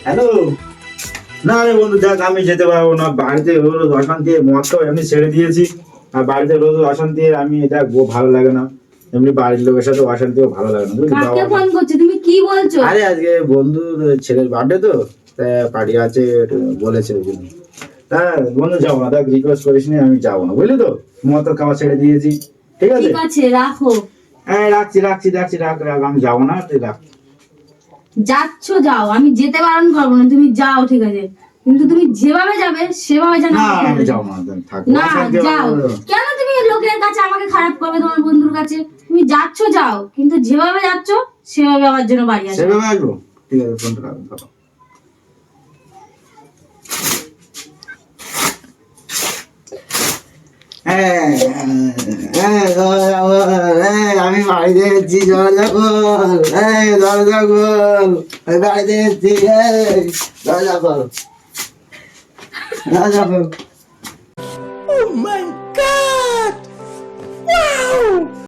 Hello. না রে বন্ধু, দেখ আমি যেতে পারবো না, বাড়িতে রোজ অশান্তি, মদ তো এমনি ছেড়ে দিয়েছি, আর বাড়িতে রোজ আশান্তি আমি এটা ভালো লাগে না, এমনি বাড়ির লোকের সাথে অশান্তিও ভালো লাগে না, বুঝলি? কাকে ফোন করছো তুমি, কি বলছো? আরে আজকে বন্ধুর ছেলের বার্থডে তো, তা পার্টি আছে বলেছে ওই জন্য। হ্যাঁ বন্ধু যাবো না, দেখ রিকোয়েস্ট করিস নি, আমি যাবো না, বুঝলি তো? মদ খাওয়া ছেড়ে দিয়েছি, ঠিক আছে? ঠিক আছে রাখো। হ্যাঁ রাখছি রাখছি রাখছি, রাখ রাখ, আমি যাবো না, তুই রাখ। যাচ্ছ যাও, আমি যেতে বারণ করবো না, তুমি যাও ঠিক আছে, কিন্তু তুমি যেভাবে যাবে সেভাবে যেন না আমাকে আমি যেতে যাবো দাও। না, থাক না যাও, কেন তুমি লোকের কাছে আমাকে খারাপ করবে, তোমার বন্ধুর কাছে? তুমি যাচ্ছ যাও, কিন্তু যেভাবে যাচ্ছ সেভাবে আমার জন্য বাড়ি আসবে। সেভাবে আসবো, ঠিক আছে, ফোনটা রাখ, ধরো। আমি বাড়িতে এসেছি, দরজা খোল, দরজা খোল, আমি বাড়িতে এসেছি, দরজা খোল, দরজা খোল।